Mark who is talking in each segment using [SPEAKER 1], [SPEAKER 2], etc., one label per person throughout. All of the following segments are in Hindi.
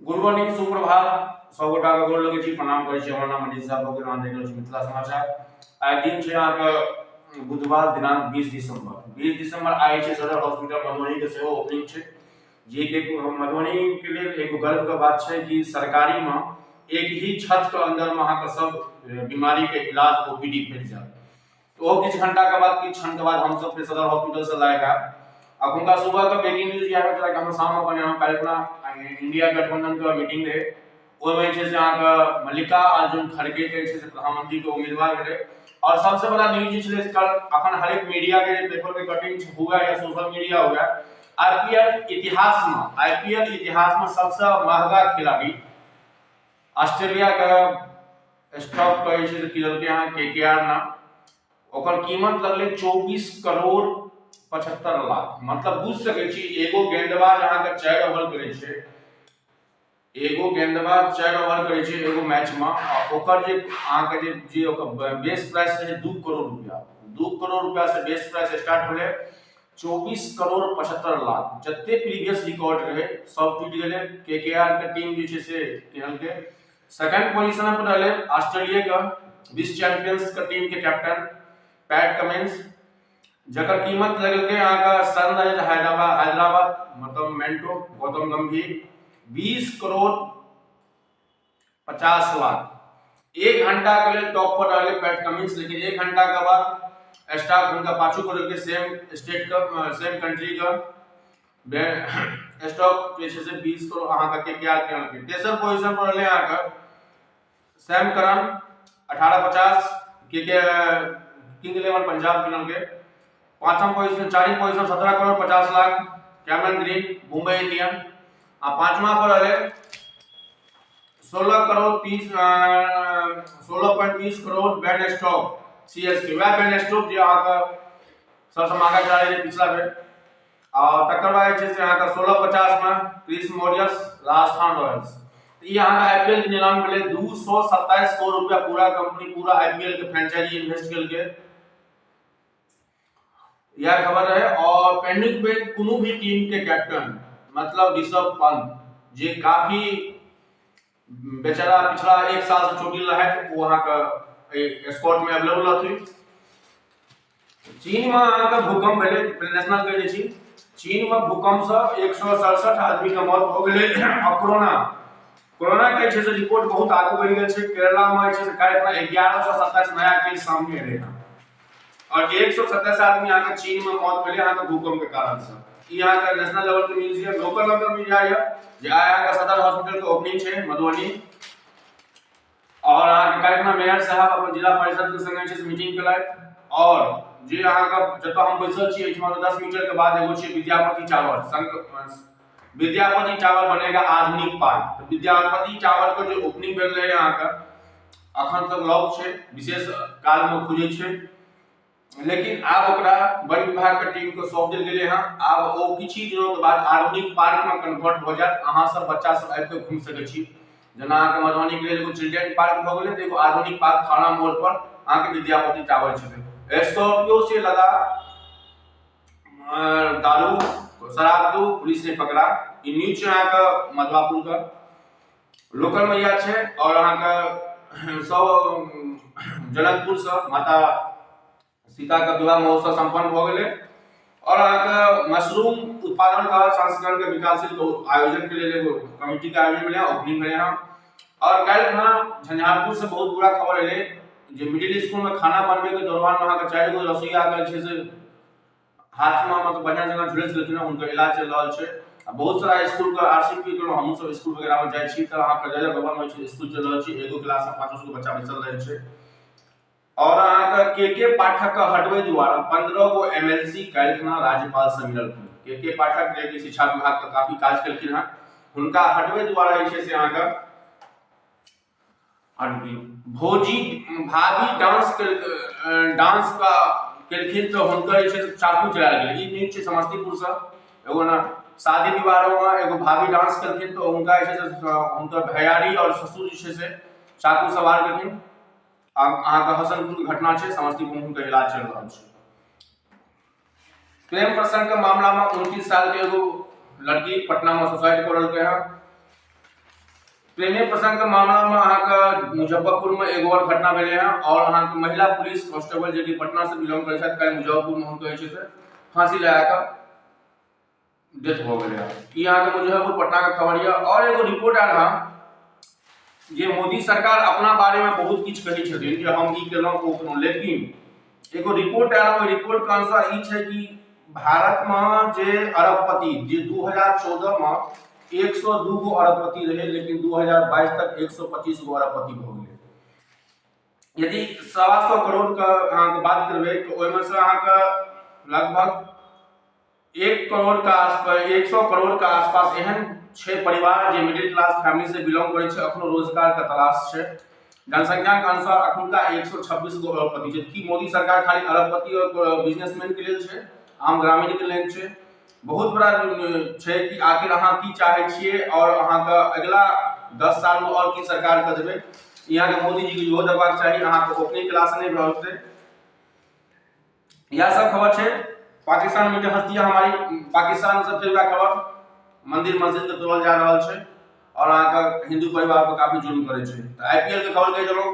[SPEAKER 1] गुड मॉर्निंग सुप्रभात सब गोटा के गोर लगे छी प्रणाम करै छी। हमर नाम मनीष झा भऽ गेल, अहाँ देख रहल छी मिथिला समाचार। आइ दिन छै अहाँके बुधवार दिनांक 20 दिसंबर आइ छै सदर हॉस्पिटल मधुबनी के सेहो ओपनिंग छै। जे कि मधुबनी के लेल एगो गर्व के बात छै कि सरकारी में एक ही छत के अंदर में अहाँके सब बीमारी के इलाज ओपीडी भेट जायत। तो किछु घंटा के बाद किछु क्षण के बाद हम सब फिर सदर हॉस्पिटल से लायक आयब। अखुनका सुबह के ब्रेकिंग न्यूज ये है कि हम शाम में बने काल्हि इंडिया गठबंधन के मीटिंग रहे। ओहिमे जे से अहाँके मल्लिकार्जुन खड़गे के जे प्रधानमंत्री के उम्मीदवार भेलै। और सबसे बड़ा न्यूज जे कल अखन हर एक मीडिया के पेपर के कटिंग हुआ या सोशल मीडिया हुआ, आईपीएल इतिहास में सबसे महंगा खिलाड़ी ऑस्ट्रेलिया का स्टॉक के किनलकै अहाँ केकेआर नाम। ओकर कीमत लगले 24 करोड़ 75 लाख। मतलब बुझ सकै छी एगो गेंदबाज अहाँके 4 ओवर करे छै, एगो गेंदबाज 4 ओवर करे छै एगो मैच में, ओकर जे अहाँके जे ओकर बेस प्राइस है 2 करोड़ रुपया। 2 करोड़ रुपया से बेस प्राइस स्टार्ट भेलै 24 करोड़ 75 लाख। जते प्रीवियस रिकॉर्ड रहे सब टूट गेलै। केकेआर के टीम जे छै से किनलकै। सेकंड पोजीशन पर रहले ऑस्ट्रेलिया का विश्व चैंपियंस का टीम के कैप्टन पैट कमिंस, जकर कीमत लगल अहाँके सनराइजर्स हैदराबाद मतलब मेंटो गौतम गंभीर 20 करोड़ 50 लाख। 1 घंटा के लिए टॉप पर रहे पैट कमिंस, लेकिन 1 घंटा के बाद स्टॉक उनका पाछू कर के सेम स्टेट का सेम कंट्री का स्टॉक जे से 20 करोड़ अहाँके केकेआर के। तेसर पोजीशन पर रहे अहाँके सैम करन 1850 के किंग इलेवन पंजाब किनल के। पांचम position 17 crore 50 lakh Cameron Green Mumbai Indian. आ पांचवा पर रहे 16.30 करोड़ बेन स्टॉक सीएसके। वह बेन स्टॉक जो अहाँके सबसे महंगा खिलाड़ी है पिछला बेर। और तकर बाद जे से अहाँके 1650 में क्रिस मॉरियस राजस्थान रॉयल्स। ये अहाँके आईपीएल के नीलाम भेलै 227 करोड़ रुपया। पूरा कंपनी पूरा आईपीएल के फ्रेंचाइजी इन्वेस्ट केलकै, यह खबर है। और पेंडिंग पे कोनो भी टीम के कैप्टन मतलब ऋषभ पंत जे काफी बेचारा पिछला 1 साल से चोटिल रहा है, वो वहां का स्क्वाड में अवेलेबल रहथि। चीन में अहाँके भूकंप भेलै नेशनल के छी। चीन में भूकंप से 167 आदमी के मौत हो गेलै। और कोरोना के छै से रिपोर्ट बहुत आगू बढ़ि गेल छै। केरला में छै से काल्हि 1127 नया केस सामने एलै है। और 127 आदमी अहाँके चीन में मौत भेलै अहाँके भूकंप के कारण से। ई अहाँके नेशनल लेवल के न्यूज है। लोकल लेवल के मीडिया है जे अहाँके सदर हॉस्पिटल के ओपनिंग छै मधुबनी। और अहाँके कार्यक्रम मेयर साहब अपन जिला परिषद के संगे छै मीटिंग केलथि। और जे अहाँके जतऽ हम बैसल छी एहिठाम 10 मीटर के बाद एगो छै विद्यापति टावर। विद्यापति टावर बनेगा आधुनिक पार्क। तो विद्यापति टावर के जो ओपनिंग भेल रहे अहाँके अखन तक लॉक छै, विशेष काल में खुजै छै। लेकिन आब ओकरा वन विभाग के टीम को सौंप देल गेलै हँ। आब ओ किछु ही दिनों के बाद आधुनिक पार्क में कन्वर्ट हो जाएत। अहाँ सब बच्चा सब आबि के घूम सकै छी। जेना अहाँके मधुबनी के लेल एगो चिल्ड्रन पार्क भऽ गेलै, तऽ एगो आधुनिक पार्क थाना मोड़ पर अहाँके विद्यापति टावर छै। स्कॉर्पियो से लगा दारू शराब को पुलिस ने पकड़ा। ई न्यूज छै अहाँके मधुआपुर का लोकल में यह छै। और अहाँके सब जनकपुर से माता सीता का विवाह महोत्सव संपन्न हो गए। और अहाँके मशरूम उत्पादन का संस्करण के विकासशील आयोजन के लिए एगो कमिटी का आयोजन मिला, ओपनिंग मिले हैं। और कल झंझारपुर से बहुत बुरा खबर है जे मिडिल स्कूल में खाना बनबे के दौरान वहां के 4 गो रसोईया के छै से हाथ में मतलब बढ़िया जगह झुलस लेकिन उनका इलाज चल रहा है। बहुत सारा स्कूल का आरसीपी के हम सब स्कूल वगैरह में जाय छी त अहाँ के जगह भवन में छै स्कूल चल रहा है। एगो क्लास में 500 गो बच्चा बैसल रहे छै। और अहाँके के पाठक के हटवे द्वारा 15 गो एमएलसी काल्हिखना राज्यपाल से मिललखिन। के पाठक जे शिक्षा विभाग के काफी काज केलखिन हँ, हुनका हटवे द्वारा जे छै से अहाँके भोजी भाभी डांस का केलखिन तो हुनकर जे छै से चाकू चलायल गेलै। ई न्यूज छै समस्तीपुर से। एगो ना शादी विवाहों में एगो भाभी डांस केलखिन तो उनका जे छै से हुनकर भैयारी और ससुर जे छै से चाकू सवार केलखिन। अहाँके हसनपुर घटना छै, समस्तीपुर में हुनकर इलाज चल रहा है। प्रेम प्रसंग के मामला में 29 साल के एगो लड़की पटना में सुसाइड कर लेलकै है। प्रेमी प्रसंग के मामला में अहाँ का मुजफ्फरपुर में एगो और घटना भेले हैं और अहाँ के महिला पुलिस कांस्टेबल जे कि पटना से बिलोंग करे छथि काल्हि मुजफ्फरपुर में हुनकर जे छै से फांसी लगा के डेथ हो गेलै। ई अहाँ के मुजफ्फरपुर पटना का खबर है। और एगो रिपोर्ट आयल है जे मोदी सरकार अपना बारे में बहुत किछ कहै छथिन जे हम ई केलहुं ओ केलहुं, लेकिन एगो रिपोर्ट आयल ओइ रिपोर्ट के अनुसार ई छै कि भारत में जे अरबपति जे 2014 में 102 गो अरबपति रहे, लेकिन 2022 तक 125 गो अरबपति भ गेलै। यदि 125 करोड़ का अहाँ के बात करबे तो ओइ में से अहाँ का लगभग 1 करोड़ का आसपास 100 करोड़ का आसपास एहन छै परिवार जे मिडिल क्लास फैमिली से बिलोंग करे छै, अखनो रोजगार का तलाश छै। जनसंख्या के अनुसार अखुनका 126 गो अरबपति, जबकि मोदी सरकार खाली अरबपति और बिजनेसमैन के लेल छै, आम ग्रामीण के लेल छै। बहुत बड़ा छै कि आखिर अहाँ की चाहे छिए और अहाँ का अगला 10 साल में और की सरकार कर देबे। यहाँ के मोदी जी के इहो देबाक चाही, अहाँ के ओपनिंग क्लास नहीं भऽ जेतै। यह सब खबर छै। पाकिस्तान में जो हस्तियां हमारी पाकिस्तान सबसे बड़ा खबर मंदिर मस्जिद के तोड़ल जा रहल छै और अहाँ का हिंदू परिवार पर काफी जुल्म करे छै। तो आईपीएल के खबर कहि देलहुं,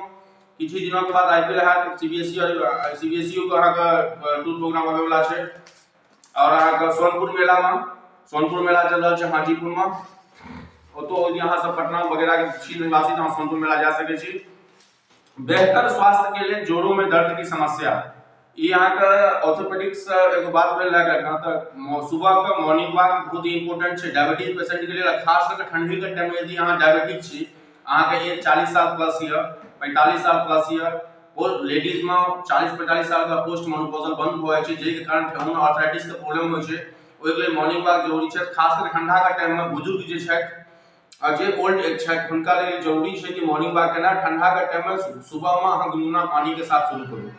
[SPEAKER 1] किछ ही दिनों के बाद आईपीएल है। सीबीएसई को अहाँ का टूर प्रोग्राम होवे वाला छै और अहाँ का सोनपुर मेला चल रहा है हाजीपुर में। तो यहाँ से पटना वगैरह के छी निवासी तो सोनपुर मेला जा सके छी। बेहतर स्वास्थ्य के लिए जोड़ों में दर्द की समस्या, यहाँ का ऑर्थोपेडिक्स एगो बात भेल है कहां तक सुबह का मॉर्निंग वॉक बहुत ही इंपोर्टेंट है डायबिटीज पेशेंट के लिए, खास करके ठंडी के टाइम में यदि अहाँ डायबिटिक छी, अहाँ के एज 40 साल प्लस या 45 साल प्लस या और लेडीज में 40-45 साल का पोस्ट मेनोपॉजल बंद हो जाय छै, जे के कारण ठेहुन आर्थराइटिस के प्रॉब्लम होय छै। ओइ के लिए मॉर्निंग वॉक जरूरी छै, खास कर ठंडा का टाइम में बुजुर्ग जे छथि आ जे ओल्ड एज छथि हुनका लेल जरूरी छै कि मॉर्निंग वॉक करना। ठंडा का टाइम में सुबह में अहाँ गुनगुना पानी के साथ शुरू करू।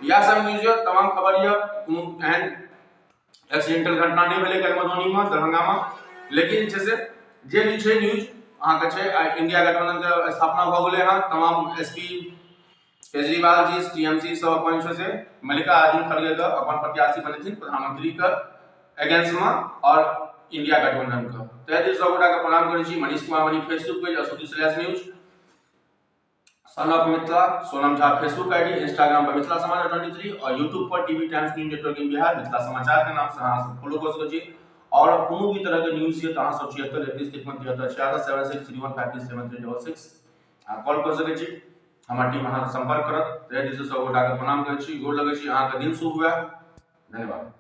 [SPEAKER 1] या सब न्यूज तमाम खबर या कोनो एहन एक्सीडेंटल घटना नहीं भेले कल मधुबनी में दरभंगा में, लेकिन जैसे जे भी छै न्यूज अहाँ के छै इंडिया गठबंधन के स्थापना भ गेलै हन। तमाम एसपी केजरीवाल जी टीएमसी सब अपन से मल्लिकार्जुन खड़गे का अपन प्रत्याशी बनेथिन प्रधानमंत्री का अगेंस्ट में और इंडिया गठबंधन का। तै दिल सब गोटा के प्रणाम करै छी। मनीष कुमार मनी फेसबुक पेज असुदी slash news, son of Mithila Sonam Jha Facebook ID, Instagram पर मिथिला समाचार 23 और यूट्यूब पर TV times news network in Bihar Mithila Samachar के नाम से अहाँ सब फॉलो कर सकै छी। और कोनो भी तरह के न्यूज के अहाँ सब 76 31 53 76 76 3153 7366 आ कॉल कर सकै छी। हमार टीम अहाँ संपर्क करत। तै दिल से सब गोटा के प्रणाम करै छी, गोर लगै छी, अहाँ के दिन शुभ हुए। धन्यवाद।